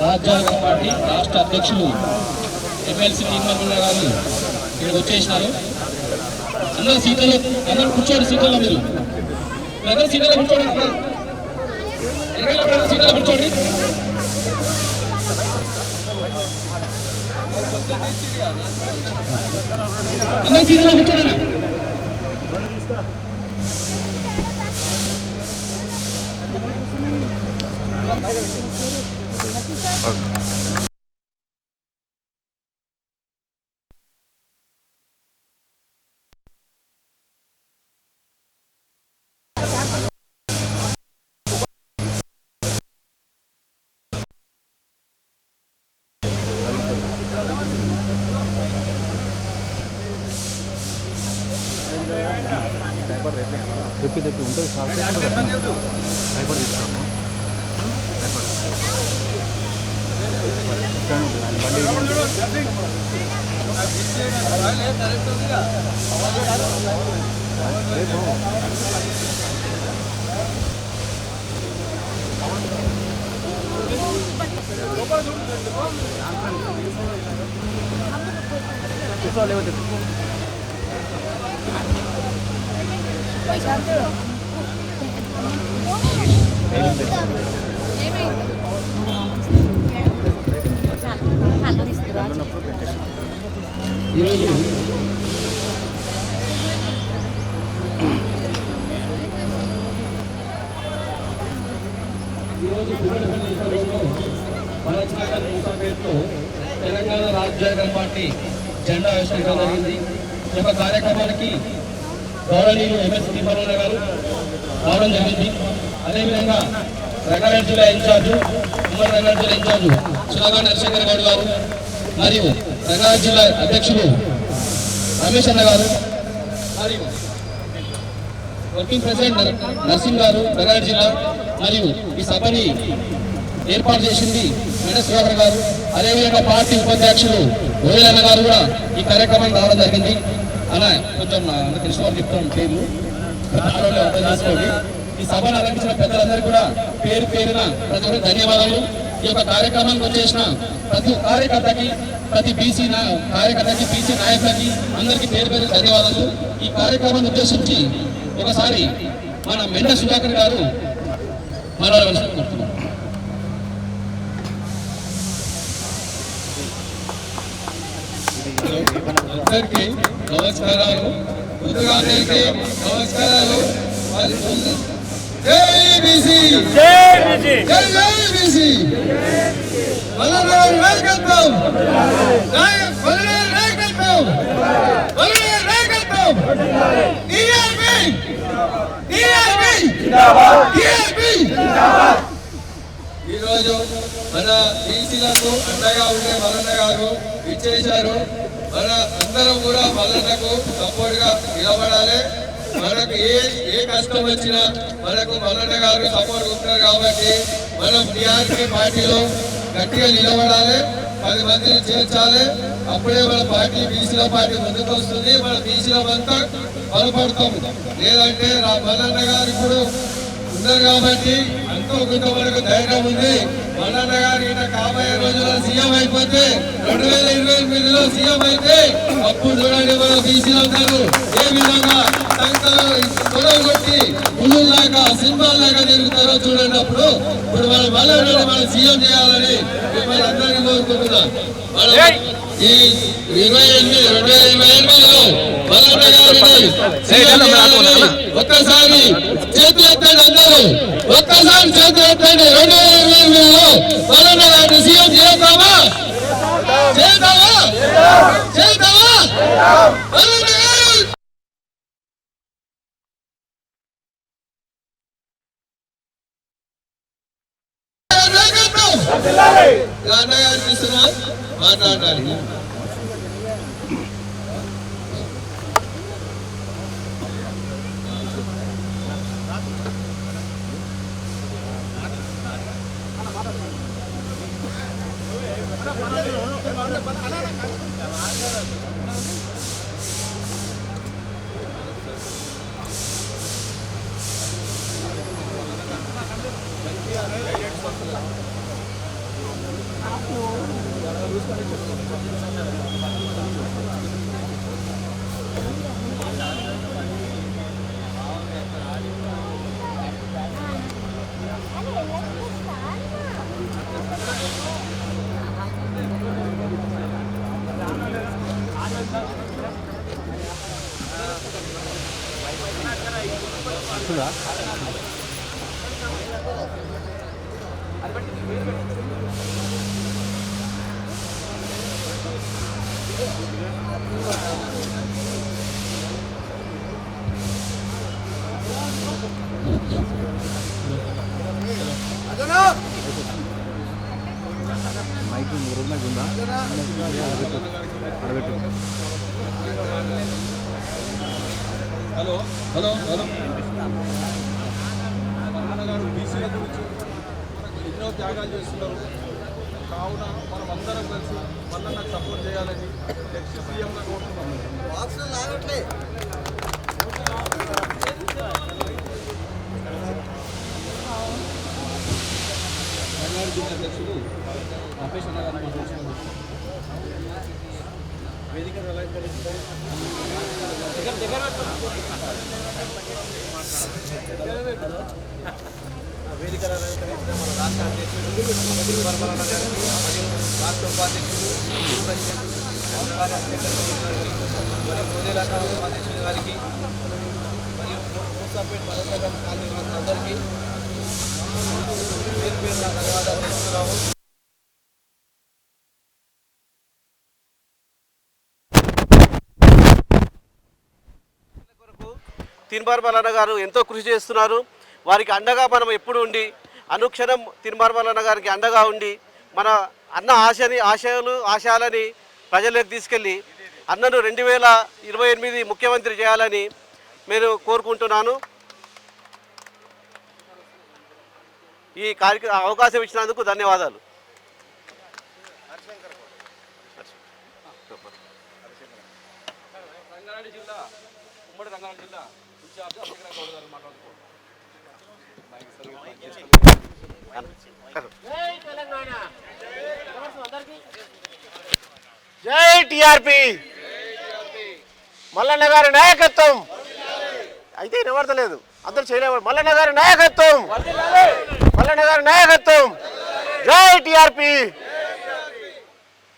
రాజ్యాంగ పార్టీ రాష్ట్ర అధ్యక్షులు ఎమ్మెల్సీ నీలమల్ల గారు ఇక్కడికి వచ్చేసినారు. అందరూ సీట్లలో అందరూ కూర్చోండి. సీట్లలో మీరు అందరూ సీట్లలో కూర్చోండి. సీట్లలో కూర్చోండి. అందరూ సీట్లో కూర్చోండి. తెప్పి ఉంటుంది సార్ భయపడి తీసుకోము లేకపోతే తెలంగాణ రాజ్యాంగ పార్టీ జెండా ఆవిష్కరించడం జరిగింది. ఈ యొక్క కార్యక్రమానికి గౌరవనీయులు ఎంఎస్ తిమ్మరన్న గారు రావడం జరిగింది. అదేవిధంగా రంగారెడ్డి జిల్లా ఇన్ఛార్జు ఉమ్మడి రంగారెడ్డి జిల్లా ఇన్ఛార్జు సుధాకర్ నరశేఖర్ గౌడ్ గారు మరియు రంగారెడ్డి జిల్లా అధ్యక్షులు రమేష్ అన్న గారు మరియు వర్కింగ్ ప్రెసిడెంట్ నర్సింగ్ గారు రంగారెడ్డి జిల్లా మరియు ఈ సభని ఏర్పాటు చేసింది మెడ సుధాకర్ గారు. అదేవిధంగా పార్టీ ఉపాధ్యక్షులు ఓయలన్న గారు కూడా ఈ కార్యక్రమానికి రావడం జరిగింది. అలా కొంచెం కృష్ణ చెప్తాను పేర్లు అర్థం చేసుకోండి. ఈ సభను అలంకరించిన పెద్దలందరూ కూడా పేరు పేరున ప్రతి ఒక్కరికి ధన్యవాదాలు. ఈ యొక్క కార్యక్రమానికి వచ్చేసిన ప్రతి కార్యకర్తకి, ప్రతి బీసీ కార్యకర్తకి, బీసీ నాయకులకి అందరికీ పేరు పేరు ధన్యవాదాలు. ఈ కార్యక్రమాన్ని ఉద్దేశించి ఒకసారి మన మెండ సుధాకర్ గారు మాట్లాడవలసింది. అందరికీ నమస్కారాలు. ముందుగారికి నమస్కారాలు. జై బీసీ, జై జై బీసీ. నాయకత్వం, నాయకత్వం, నాయకత్వం. ఈరోజు మన బీసీలకు అండగా ఉండే మల్లన్న గారు ఇచ్చేశారు. మన అందరం కూడా మల్లన్నకు సపోర్ట్ గా నిలబడాలి. మనకు ఏ కష్టం వచ్చినా మనకు మల్లన్న గారు సపోర్ట్ ఉంటారు కాబట్టి మనం టీఆర్పీ పార్టీలో గట్టిగా నిలబడాలి. 10 మందిని చేర్చాలి. అప్పుడే మన పార్టీ బీసీల పార్టీ ముందుకు వస్తుంది. మన బీసీల అంతా బలపడతాం. లేదంటే మల్లన్న గారు ఇప్పుడు ఉన్నారు కాబట్టి అంతో కొంత మనకు ధైర్యం ఉంది. మల్లన్న గారు ఈయన కాబోయే రోజుల్లో సీఎం అయిపోతే 2028లో సీఎం అయితే అప్పుడు చూడండి మన బీసీలు అందరూ ఏ విధంగా గొడవ కొట్టి పుల్లులాగా సింబాల్ లాగా తిరుగుతారో చూడండి. అప్పుడు ఇప్పుడు మన మల్లన్న మన సీఎం చేయాలని మిమ్మల్ని అందరినీ కోరుకుంటున్నాం. ఈ 2028లో మల్లన్న గారిని ఒక్కసారి చేతులు ఎత్తండి. అందరూ ఒక్కసారి చేతులు ఎత్తండి. 2028లో మల్లన్న గారిని సీఎం చేద్దామా? చేద్దామా? చేద్దామా? మల్లన్న గారు అన్నగారు చూస్తున్నా మాట్లాడాలి. వస్తుందా? మైక్ 3 రోజులకు ఉందా? అడగట్టు. Hello hello hello Mallanna garu బీసీల గురించి మనకు ఎన్నో త్యాగాలు చేస్తున్నారు. కావున మనం అందరం కలిసి మల్లన్నకు సపోర్ట్ చేయాలని నెక్స్ట్ సీఎంగా కోరుతున్నాం. రంగారెడ్డి జిల్లా అధ్యక్షుడు రమేష్ అన్న గారిని మాట్లాడుతున్నారు. వేదిక వేదిక మన రాష్ట్ర అధ్యక్షుడు పరమరణ గారికి మరియు రాష్ట్ర ఉపాధ్యక్షుడు మరియు మోదేలాట ఉపాధ్యక్షుడు గారికి మరియు మూసాపేట మదనగర్ కాలనీ అందరికీ పేరు పేరు ధన్యవాదాలు తెలుపుతున్నాము. తీన్మార్ మల్లన్న గారు ఎంతో కృషి చేస్తున్నారు. వారికి అండగా మనం ఎప్పుడు ఉండి అనుక్షణం తీన్మార్ మల్లన్న గారికి అండగా ఉండి మన అన్న ఆశయాలని ప్రజలకు తీసుకెళ్ళి అన్నను 2028 ముఖ్యమంత్రి చేయాలని నేను కోరుకుంటున్నాను. ఈ అవకాశం ఇచ్చినందుకు ధన్యవాదాలు. రంగారెడ్డి జిల్లా ఉమ్మడి రంగారెడ్డి జిల్లా జై టిఆర్పి మల్లన్న గారి నాయకత్వం అయితే వినబడతలేదు, అందరూ చేయలేవాడు. మల్లన్న గారి నాయకత్వం, మల్లన్న గారి నాయకత్వం. జై టిఆర్పి.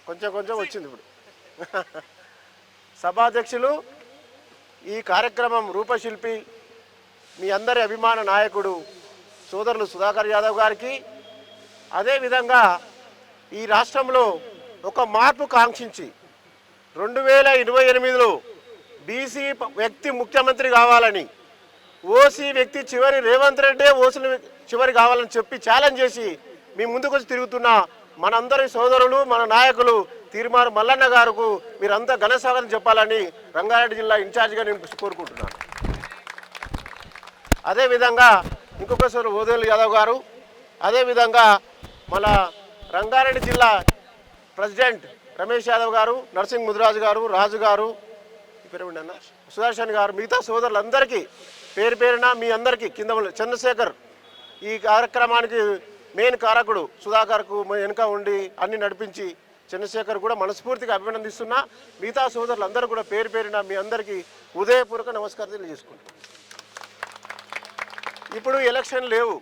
కొంచెం కొంచెం వచ్చింది ఇప్పుడు. సభాధ్యక్షులు, ఈ కార్యక్రమం రూపశిల్పి మీ అందరి అభిమాన నాయకుడు సోదరులు సుధాకర్ యాదవ్ గారికి, అదేవిధంగా ఈ రాష్ట్రంలో ఒక మార్పు కాంక్షించి 2028లో బీసీ వ్యక్తి ముఖ్యమంత్రి కావాలని, ఓసీ వ్యక్తి చివరి రేవంత్ రెడ్డి ఓసీ చివరి కావాలని చెప్పి ఛాలెంజ్ చేసి మీ ముందుకు వచ్చి తిరుగుతున్న మనందరి సోదరులు, మన నాయకులు తీర్మార్ మల్లన్న గారుకు మీరంతా ఘన స్వాగతం చెప్పాలని రంగారెడ్డి జిల్లా ఇన్ఛార్జిగా నేను కోరుకుంటున్నాను. అదేవిధంగా ఇంకొకసారి ఓదేలు యాదవ్ గారు, అదేవిధంగా మన రంగారెడ్డి జిల్లా ప్రెసిడెంట్ రమేష్ యాదవ్ గారు, నర్సింగ్ ముదిరాజు గారు, రాజు గారు, పేరుండన్న సుదర్శన్ గారు, మిగతా సోదరులందరికీ పేరు పేరున మీ అందరికీ కింద చంద్రశేఖర్ ఈ కార్యక్రమానికి మెయిన్ కారకుడు సుధాకర్కు వెనుక ఉండి అన్ని నడిపించి చంద్రశేఖర్ కూడా మనస్ఫూర్తిగా అభినందిస్తున్నా. మిగతా సోదరులందరూ కూడా పేరు పేరున మీ అందరికీ ఉదయపూర్వక నమస్కారం తెలియజేసుకుంటాం. ఇప్పుడు ఎలక్షన్ లేవు,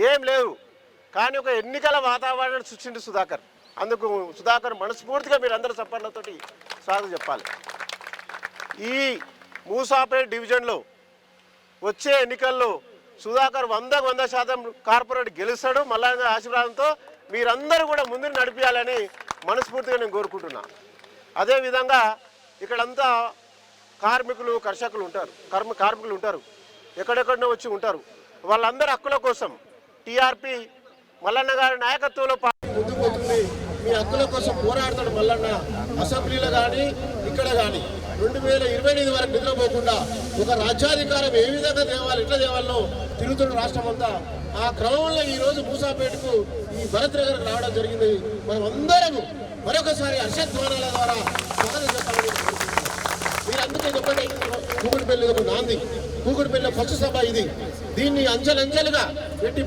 ఏం లేవు, కానీ ఒక ఎన్నికల వాతావరణం సృష్టించి సుధాకర్. అందుకు సుధాకర్ మనస్ఫూర్తిగా మీరు అందరూ చప్పట్లతోటి స్వాగతం చెప్పాలి. ఈ మూసాపేట డివిజన్లో వచ్చే ఎన్నికల్లో సుధాకర్ 100% కార్పొరేట్ గెలుస్తాడు. మళ్ళా ఆశీర్వాదంతో మీరందరూ కూడా ముందుకు నడిపించాలని మనస్ఫూర్తిగా నేను కోరుకుంటున్నాను. అదేవిధంగా ఇక్కడంతా కార్మికులు, కర్షకులు ఉంటారు, కార్మికులు ఉంటారు, ఎక్కడెక్కడో వచ్చి ఉంటారు. వాళ్ళందరి హక్కుల కోసం టీఆర్పీ మల్లన్న గారి నాయకత్వంలో ముందుకు పోతుంది. మీ హక్కుల కోసం పోరాడతాడు మల్లన్న. అసెంబ్లీలో కానీ ఇక్కడ కానీ 2028 వరకు నిద్రపోకుండా ఒక రాజ్యాధికారం ఏ విధంగా తేవాలి, ఎట్లా తేవాలో తిరుగుతున్న రాష్ట్రం అంతా. ఆ క్రమంలో ఈరోజు మూసాపేటకు ఈ భరత్ నగర్ రావడం జరిగింది. మనం అందరము మరొకసారి హర్షధ్వానాల ద్వారా స్వాగతం చెప్పాలని మీరు అందుకే చెప్పండి. కూకుడుపల్లి ఒక నాంది, కూకుడుపల్లి ఫస్ట్ సభ ఇది. దీన్ని అంచెలంచెలుగా పెట్టి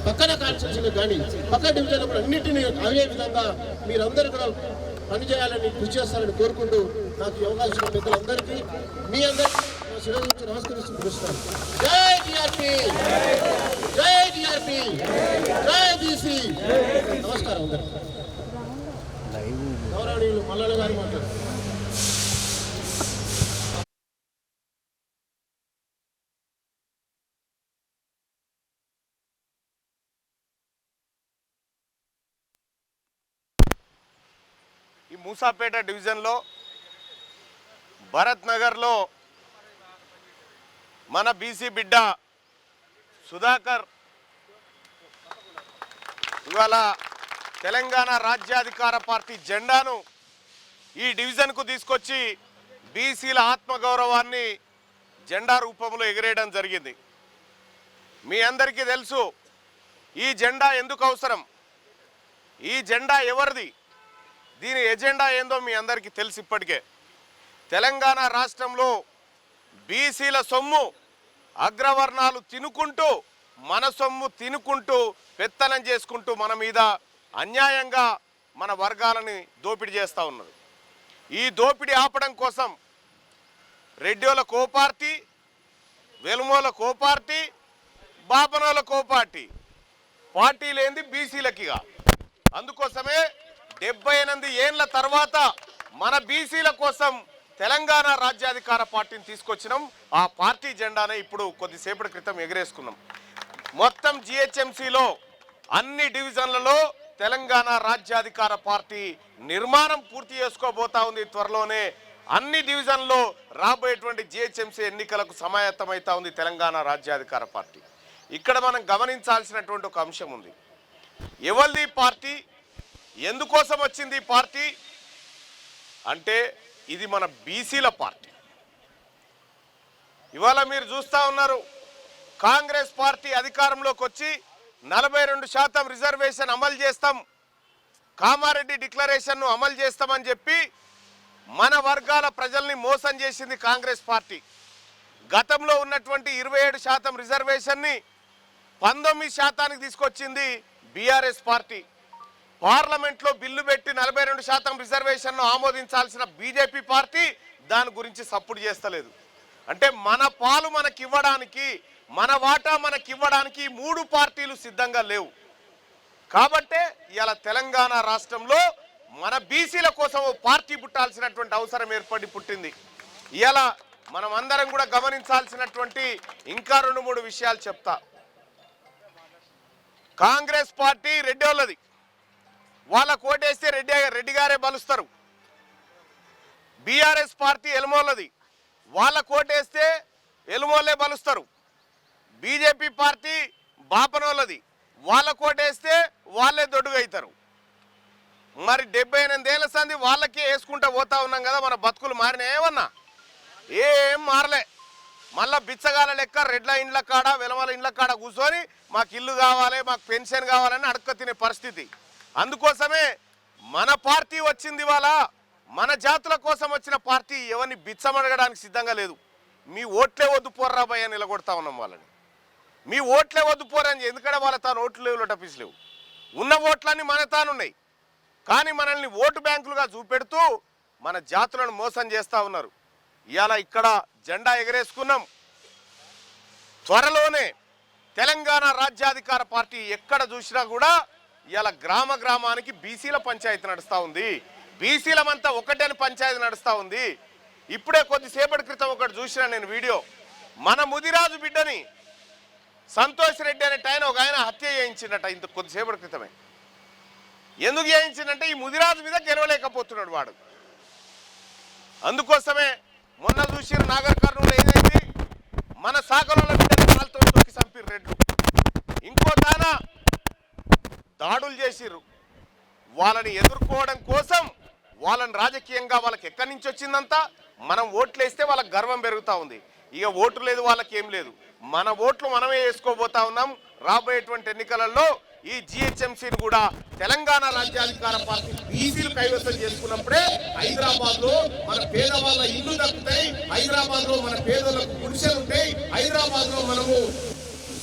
పక్కన కాన్స్టిట్యూన్సీలకు కానీ పక్క డివిజన్లకు అన్నింటినీ అయ్యే విధంగా మీరందరూ కూడా పనిచేయాలని కృషి చేస్తారని కోరుకుంటూ నాకు అవకాశం పెద్దలందరికీ మీ అందరికీ శిరస్సు నమస్కరిస్తూ పిలుస్తాను. జై టీఆర్పీ, జై టీఆర్పీ, జై బీసీ. నమస్కారం అందరికీ. గౌరవనీయులు మల్లన్న గారు మాట్లాడారు. మూసాపేట డివిజన్లో భరత్ నగర్లో మన బీసీ బిడ్డ సుధాకర్ ఇవాళ తెలంగాణ రాజ్యాధికార పార్టీ జెండాను ఈ డివిజన్కు తీసుకొచ్చి బీసీల ఆత్మగౌరవాన్ని జెండా రూపంలో ఎగిరేయడం జరిగింది. మీ అందరికీ తెలుసు ఈ జెండా ఎందుకు అవసరం, ఈ జెండా ఎవరిది, దీని ఎజెండా ఏందో మీ అందరికీ తెలుసు. ఇప్పటికే తెలంగాణ రాష్ట్రంలో బీసీల సొమ్ము అగ్రవర్ణాలు తినుకుంటూ, మన సొమ్ము తినుకుంటూ, పెత్తనం చేసుకుంటూ మన మీద అన్యాయంగా మన వర్గాలని దోపిడీ చేస్తూ ఉన్నారు. ఈ దోపిడీ ఆపడం కోసం రెడ్డిల కో పార్టీ, వెలుమోల కో పార్టీ, బాపనోల కో పార్టీ, పార్టీ లేనిది బీసీలకిగా. అందుకోసమే 78 ఏళ్ల తర్వాత మన బీసీల కోసం తెలంగాణ రాజ్యాధికార పార్టీని తీసుకొచ్చినాం. ఆ పార్టీ జెండానే ఇప్పుడు కొద్దిసేపటి క్రితం ఎగరేసుకున్నాం. మొత్తం జిహెచ్ఎంసీలో అన్ని డివిజన్లలో తెలంగాణ రాజ్యాధికార పార్టీ నిర్మాణం పూర్తి చేసుకోబోతా ఉంది. త్వరలోనే అన్ని డివిజన్లో రాబోయేటువంటి జిహెచ్ఎంసీ ఎన్నికలకు సమాయత్తమవుతా ఉంది తెలంగాణ రాజ్యాధికార పార్టీ. ఇక్కడ మనం గమనించాల్సినటువంటి ఒక అంశం ఉంది. ఎవరిది పార్టీ, ఎందుకోసం వచ్చింది ఈ పార్టీ అంటే ఇది మన బీసీల పార్టీ. ఇవాళ మీరు చూస్తూ ఉన్నారు, కాంగ్రెస్ పార్టీ అధికారంలోకి వచ్చి 42% రిజర్వేషన్ అమలు చేస్తాం, కామారెడ్డి డిక్లరేషన్ను అమలు చేస్తామని చెప్పి మన వర్గాల ప్రజల్ని మోసం చేసింది కాంగ్రెస్ పార్టీ. గతంలో ఉన్నటువంటి 27% రిజర్వేషన్ని 19% తీసుకొచ్చింది బీఆర్ఎస్ పార్టీ. పార్లమెంట్లో బిల్లు పెట్టి 42% రిజర్వేషన్ను ఆమోదించాల్సిన బీజేపీ పార్టీ దాని గురించి సపోర్ట్ చేస్తలేదు. అంటే మన పాలు మనకివ్వడానికి, మన వాటా మనకివ్వడానికి 3 పార్టీలు సిద్ధంగా లేవు. కాబట్టే ఇవాళ తెలంగాణ రాష్ట్రంలో మన బీసీల కోసం పార్టీ పుట్టాల్సినటువంటి అవసరం పుట్టింది. ఇవాళ మనం అందరం కూడా గమనించాల్సినటువంటి ఇంకా 2-3 విషయాలు చెప్తా. కాంగ్రెస్ పార్టీ రెడ్డి వాళ్ళది, వాళ్ళ కోటేస్తే రెడ్డి గారే బలుస్తారు. బీఆర్ఎస్ పార్టీ ఎలుమోళ్ళది, వాళ్ళ కోటేస్తే ఎలుమోళ్ళే బలుస్తారు. బీజేపీ పార్టీ బాపనోళ్ళది, వాళ్ళ కోటేస్తే వాళ్ళే దొడ్డుగవుతారు. మరి 78 ఏళ్ల సంది వాళ్ళకే వేసుకుంటూ పోతా ఉన్నాం కదా. మన బతుకులు మారినా ఏమన్నా? ఏం మారలే. మళ్ళా బిచ్చగాల లెక్క రెడ్ల ఇండ్ల కాడ, వెలమల ఇండ్ల కాడ కూర్చొని మాకు ఇల్లు కావాలి, మాకు పెన్షన్ కావాలని అడక్క తినే పరిస్థితి. అందుకోసమే మన పార్టీ వచ్చింది. ఇవాళ మన జాతుల కోసం వచ్చిన పార్టీ ఎవరిని బిచ్చమడగడానికి సిద్ధంగా లేదు. మీ ఓట్లే వద్దు పోర్రా భయ్య నిలగొడతా ఉన్నాం వాళ్ళని. మీ ఓట్లే వద్దు పోరని, ఎందుకంటే వాళ్ళ తాను ఓట్లు లేవు, టపీస్ లేవు. ఉన్న ఓట్లన్నీ మన తానున్నాయి. కానీ మనల్ని ఓటు బ్యాంకులుగా చూపెడుతూ మన జాతులను మోసం చేస్తూ ఉన్నారు. ఇవాళ ఇక్కడ జెండా ఎగరేసుకున్నాం. త్వరలోనే తెలంగాణ రాజ్యాధికార పార్టీ ఎక్కడ చూసినా కూడా ఇవాళ గ్రామ గ్రామానికి బీసీల పంచాయతీ నడుస్తూ ఉంది. బీసీలమంతా ఒకటేని పంచాయతీ నడుస్తూ ఉంది. ఇప్పుడే కొద్దిసేపటి క్రితం ఒకటి చూసినా నేను వీడియో. మన ముదిరాజు బిడ్డని సంతోష్ రెడ్డి అనే ఒక ఆయన హత్య చేయించిందట ఇంత కొద్దిసేపటి క్రితమే. ఎందుకు చేయించిందంటే ఈ ముదిరాజు మీద గెలవలేకపోతున్నాడు వాడు. అందుకోసమే మొన్న చూసిన నాగర్ కర్నూలు ఏదైంది, మన సాగరంలో బిడ్డని కాలుతో తొక్కి చంపిర్రు రెడ్లు. ఇంకో దానా దాడులు చేసిర్రు. వాళ్ళని ఎదుర్కోవడం కోసం వాళ్ళని రాజకీయంగా వాళ్ళకి ఎక్కడి నుంచి వచ్చిందంతా మనం ఓట్లు వేస్తే వాళ్ళకి గర్వం పెరుగుతూ ఉంది. ఇక ఓటు లేదు, వాళ్ళకి ఏం లేదు. మన ఓట్లు మనమే వేసుకోబోతా ఉన్నాం. రాబోయేటువంటి ఎన్నికలలో ఈ జిహెచ్ఎంసీని కూడా తెలంగాణ రాజ్యాధికార పార్టీ బీసీలు కైవసం చేసుకున్నప్పుడే హైదరాబాద్ లో మన పేదవాళ్ళ ఇల్లు దక్కుతాయి, హైదరాబాద్ లో మన పేదలకు గుడిసెలు ఉంటాయి, హైదరాబాద్ లో మనము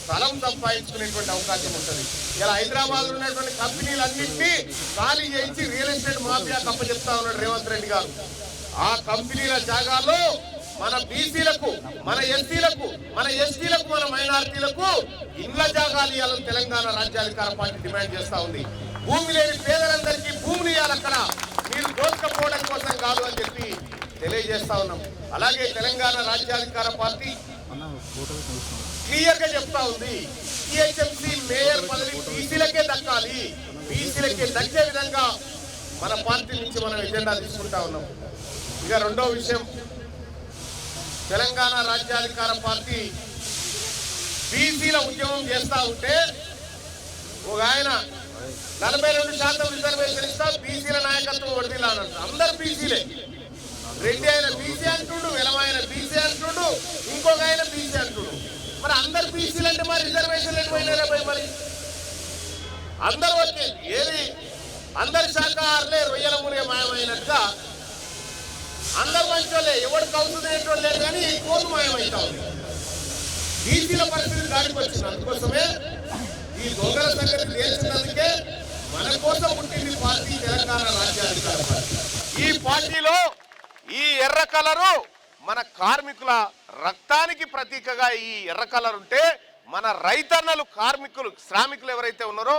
స్థలం సంపాదించుకునేటువంటి అవకాశం ఉంటుంది. ఇలా హైదరాబాద్ లో ఉన్నటువంటి కంపెనీలన్నింటినీ ఖాళీ చేయించి రియల్ ఎస్టేట్ మాఫియా కప్పచెప్తా ఉన్నాడు రేవంత్ రెడ్డి గారు. ఆ కంపెనీల జాగాలో మన బీసీలకు, మన ఎస్సీలకు, మన ఎస్టీలకు, మన మైనారిటీలకు ఇండ్ల జాగాలు ఇవ్వాలని తెలంగాణ రాజ్యాధికార పార్టీ డిమాండ్ చేస్తా ఉంది. భూమి లేని పేదలందరికీ భూమిని ఇవ్వాలక్కడ, మీరు దోచుకపోవడం కోసం కాదు అని చెప్పి తెలియజేస్తా ఉన్నాం. అలాగే తెలంగాణ రాజ్యాధికార పార్టీ క్లియర్ గా చెప్తా ఉంది, జిహెచ్ఎంసీ మేయర్ పదవి బీసీలకే దక్కాలి, బీసీలకే దక్కే విధంగా మన పార్టీ నుంచి మనం ఎజెండా తీసుకుంటా ఉన్నాం. ఇక రెండో విషయం, తెలంగాణ రాజ్యాధికార పార్టీ బీసీల ఉద్యమం చేస్తూ ఉంటే ఒక ఆయన 42% రిజర్వేషన్ ఇస్తా బీసీల నాయకత్వం వడిదిలా అని అంటారు. అందరు బీసీలే. రెడ్డి ఆయన బీసీ అంటుండు, వెలమాయన బీసీ అంటుండు, ఇంకొక ఆయన బీసీ అంటుండు. మరి అందరు బీసీలు అంటే మరి రిజర్వేషన్ లేకపోయినారా భయ్? మరి అందరూ వచ్చి ఏది అందరి శాఖాహారులే రొయ్యల మునిగే మాయమైనట్టుగా అందరు మంచోళ్ళే, ఎవడు కౌతునేటువంటి లేదు కానీ కోలు మాయమవుతా ఉంది. బీసీల పరిస్థితి దాడికి వచ్చింది. అందుకోసమే ఈ దొంగల సంగతి తేల్చినందుకే మన కోసం పుట్టింది పార్టీ తెలంగాణ రాజ్యాధికార పార్టీ. ఈ పార్టీలో ఈ ఎర్ర కలరు మన కార్మికుల రక్తానికి ప్రతీకగా ఈ ఎర్ర కలర్ ఉంటే మన రైతన్నలు కార్మికులు శ్రామికులు ఎవరైతే ఉన్నారో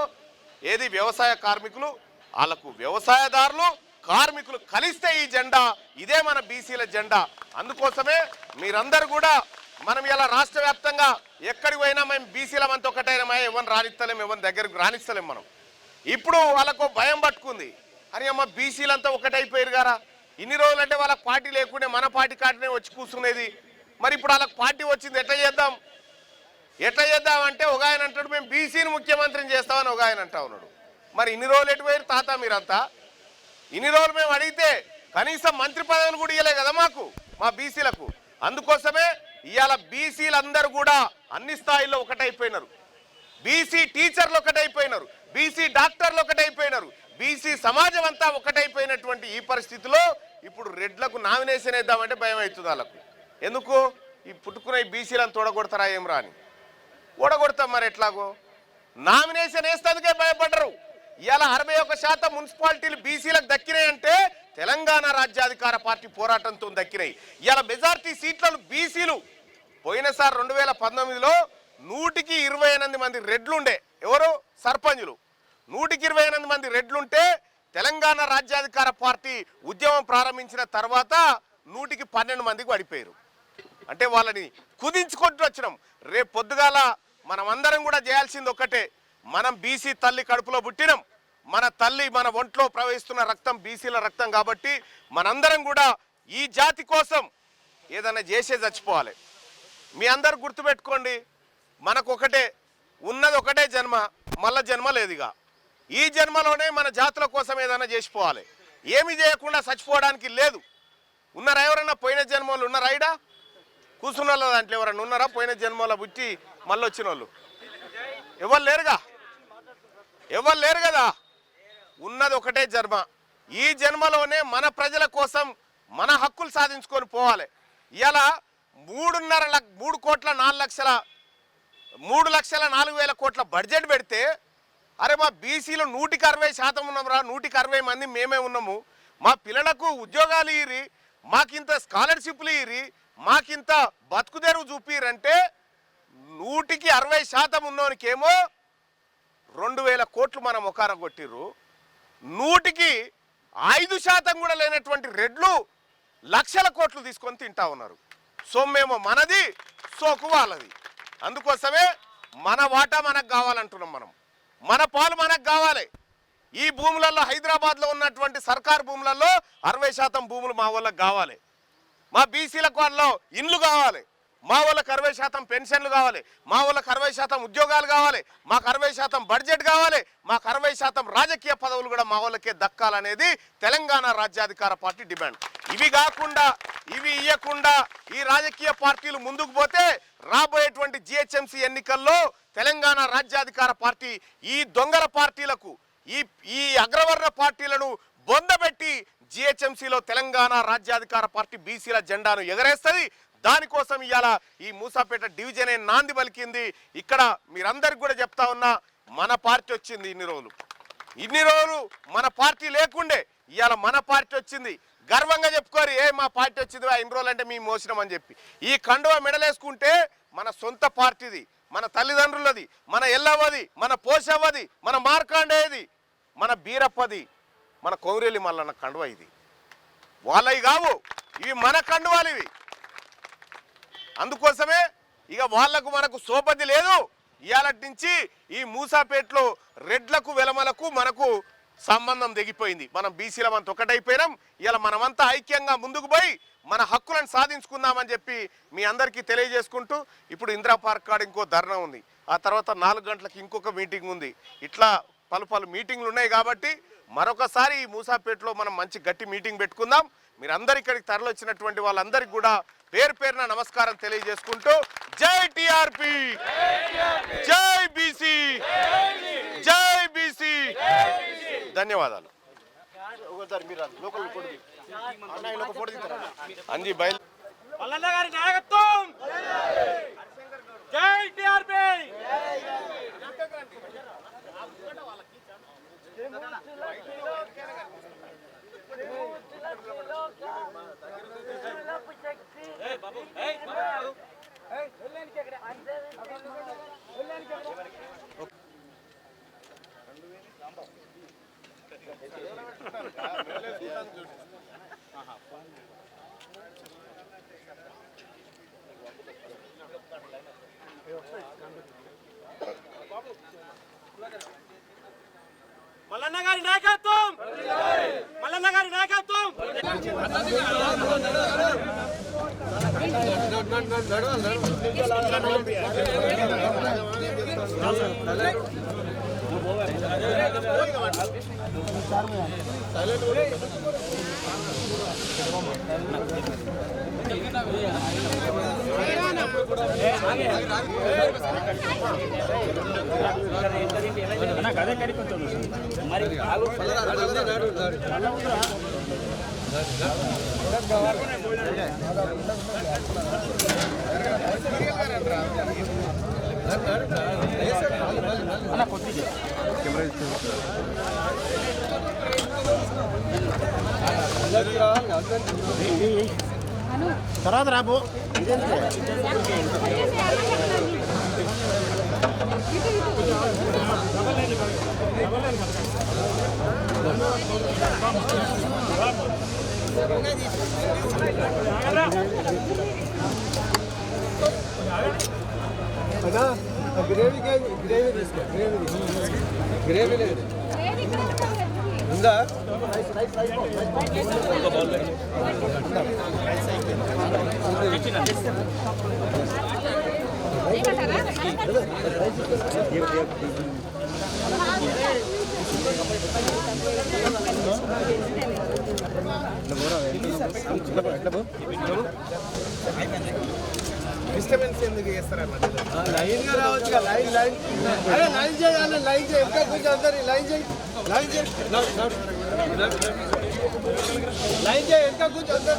ఏది వ్యవసాయ కార్మికులు వాళ్ళకు వ్యవసాయదారులు కార్మికులు కలిస్తే ఈ జెండా ఇదే మన బీసీల జెండా. అందుకోసమే మీరందరూ కూడా మనం ఇలా రాష్ట్ర వ్యాప్తంగా ఎక్కడికి పోయినా మేము బీసీలమంతా ఒకటైనా ఎవరిని రానిస్తలేం, ఎవరి దగ్గరకు రానిస్తలేం. మనం ఇప్పుడు వాళ్ళకు భయం పట్టుకుంది అని అమ్మ బీసీలంతా ఒకటైపోయారు గారా. ఇన్ని రోజులు అంటే వాళ్ళకి పార్టీ లేకుంటే మన పార్టీ కాటినే వచ్చి కూర్చునేది. మరి ఇప్పుడు వాళ్ళకి పార్టీ వచ్చింది, ఎట్లా చేద్దాం అంటే ఒక ఆయన అంటాడు మేము బీసీని ముఖ్యమంత్రిని చేస్తామని ఒక ఆయన అంటా ఉన్నాడు. మరి ఇన్ని రోజులు ఎటు పోయారు తాత మీరంతా? ఇన్ని రోజులు మేము అడిగితే కనీసం మంత్రి పదవులు కూడా ఇవ్వలే కదా మాకు, మా బీసీలకు. అందుకోసమే ఇవాళ బీసీలందరూ కూడా అన్ని స్థాయిల్లో ఒకటైపోయినారు. బీసీ టీచర్లు ఒకటైపోయినారు, బీసీ డాక్టర్లు ఒకటైపోయినారు, బీసీ సమాజం అంతా ఒకటైపోయినటువంటి ఈ పరిస్థితిలో ఇప్పుడు రెడ్లకు నామినేషన్ వేద్దామంటే భయం అవుతుంది వాళ్ళకు. ఎందుకు? ఈ పుట్టుకున్న ఈ బీసీలను తోడగొడతారా ఏం రాని ఓడగొడతాం. మరి ఎట్లాగో నామినేషన్ వేస్తేందుకే భయపడరు. ఇవాళ 61% మున్సిపాలిటీలు బీసీలకు దక్కినాయంటే తెలంగాణ రాజ్యాధికార పార్టీ పోరాటంతో దక్కినాయి. ఇవాళ మెజార్టీ సీట్లను బీసీలు పోయినసారి 2019లో 128 మంది రెడ్లుండే, ఎవరు సర్పంచులు 128 మంది రెడ్లుంటే తెలంగాణ రాజ్యాధికార పార్టీ ఉద్యమం ప్రారంభించిన తర్వాత 112 మందికి పడిపోయారు. అంటే వాళ్ళని కుదించుకుంటూ వచ్చినాం. రేపు పొద్దుగాల మనం అందరం కూడా చేయాల్సింది ఒక్కటే, మనం బీసీ తల్లి కడుపులో పుట్టినాం, మన తల్లి మన ఒంట్లో ప్రవహిస్తున్న రక్తం బీసీల రక్తం కాబట్టి మనందరం కూడా ఈ జాతి కోసం ఏదైనా చేసే చచ్చిపోవాలి. మీ అందరు గుర్తుపెట్టుకోండి, మనకు ఒకటే ఉన్నది, ఒకటే జన్మ, మళ్ళా జన్మ లేదుగా. ఈ జన్మలోనే మన జాతుల కోసం ఏదైనా చేసిపోవాలి. ఏమి చేయకుండా చచ్చిపోవడానికి లేదు. ఉన్నారా ఎవరన్నా? పోయిన జన్మలు ఉన్నారా? ఇడా కూర్చున్న వాళ్ళ దాంట్లో ఎవరన్నా ఉన్నారా? పోయిన జన్మలో పుట్టి మళ్ళీ వచ్చిన వాళ్ళు ఎవరు లేరు కదా. ఉన్నది ఒకటే జన్మ. ఈ జన్మలోనే మన ప్రజల కోసం మన హక్కులు సాధించుకొని పోవాలి. ఇలా 3,04,000 కోట్ల బడ్జెట్ పెడితే అరే మా బీసీలో 160% ఉన్నాంరా, 160 మంది మేమే ఉన్నాము, మా పిల్లలకు ఉద్యోగాలు ఇయ్యి, మాకింత స్కాలర్షిప్లు ఇయ్యి, మాకింత బతుకు తెరువు చూపిరంటే 160% ఉన్నోనికేమో 2,000 కోట్లు మనం ఒకార కొట్టిర్రు. 105% కూడా లేనటువంటి రెడ్లు లక్షల కోట్లు తీసుకొని తింటా ఉన్నారు. సొమ్మేమో మనది, సోకు వాళ్ళది. అందుకోసమే మన వాటా మనకు కావాలంటున్నాం. మన పాలు మనకు కావాలి. ఈ భూములలో హైదరాబాద్లో ఉన్నటువంటి సర్కారు భూములలో 60% భూములు మా వాళ్ళకి కావాలి. మా బీసీలకు వాళ్ళలో ఇండ్లు కావాలి, మా వాళ్ళకి 60% పెన్షన్లు కావాలి, మా వాళ్ళకి 60% ఉద్యోగాలు కావాలి, మాకు 60% బడ్జెట్ కావాలి, మాకు 60% రాజకీయ పదవులు కూడా మా వాళ్ళకే దక్కాలనేది తెలంగాణ రాజ్యాధికార పార్టీ డిమాండ్. ఇవి కాకుండా ఇవి ఇవ్వకుండా ఈ రాజకీయ పార్టీలు ముందుకు పోతే రాబోయేటువంటి జిహెచ్ఎంసీ ఎన్నికల్లో తెలంగాణ రాజ్యాధికార పార్టీ ఈ దొంగల పార్టీలకు ఈ అగ్రవర్ణ పార్టీలను బొందబెట్టి జిహెచ్ఎంసీలో తెలంగాణ రాజ్యాధికార పార్టీ బీసీల జెండాను ఎగరేస్తుంది. దానికోసం ఇవాళ ఈ మూసాపేట డివిజనే నాంది పలికింది. ఇక్కడ మీరందరికీ కూడా చెప్తా ఉన్నా, మన పార్టీ వచ్చింది. ఇన్ని రోజులు మన పార్టీ లేకుండే, ఇవాళ మన పార్టీ వచ్చింది. గర్వంగా చెప్పుకోరు, మా పార్టీ వచ్చింది ఇన్ని రోజులు అంటే మేము మోసినామని చెప్పి. ఈ కండువ మెడలేసుకుంటే మన సొంత పార్టీది, మన తల్లిదండ్రులది, మన ఎల్లవది, మన పోషవ్వది, మన మార్కాండేది, మన బీరప్పది, మన కొమరేలి మల్లన్న కండువ. ఇది వాళ్ళవి కావు, ఇవి మన కండువాలు ఇవి. అందుకోసమే ఇక వాళ్లకు మనకు సోపతి లేదు. ఇవాళ నుంచి ఈ మూసాపేటలో రెడ్లకు వెలమలకు మనకు సంబంధం తెగిపోయింది. మనం బీసీల అంతా ఒకటైపోయినాం. ఇలా మనమంతా ఐక్యంగా ముందుకు పోయి మన హక్కులను సాధించుకుందామని చెప్పి మీ అందరికీ తెలియజేసుకుంటూ, ఇప్పుడు ఇందిరా పార్క్ కాడ ఇంకో ధర్నా ఉంది, ఆ తర్వాత 4 గంటలకు ఇంకొక మీటింగ్ ఉంది. ఇట్లా పలు మీటింగ్లు ఉన్నాయి. కాబట్టి మరొకసారి ఈ మూసాపేటలో మనం మంచి గట్టి మీటింగ్ పెట్టుకుందాం. మీరందరూ ఇక్కడికి తరలివచ్చినటువంటి వాళ్ళందరికీ కూడా పేరు పేరున నమస్కారం తెలియజేసుకుంటూ, జై టిఆర్పి, జై బీసీ, జై బీసీ. ధన్యవాదాలు. అంజీ బయలు మల్లన్న గారి నాయకత్వం, జై టిఆర్పి. మల్లన్న గారి నాయకత్వం, మల్లన్న గారి నాయకత్వం. తర్వాత రాబో గ్రేవీ లేదు ఉందా? డిస్టర్బెన్స్ ఎందుకు చేస్తారా? లైన్ గా రావచ్చు, లైన్ లైన్ అరే లైన్ చేయాలి, లైన్ చేయి, ఇంకా కొంచెం అందరి లైన్ చేయి, లైన్ చేయి, లైన్ చేయి, ఇంకా కొంచెం అందరు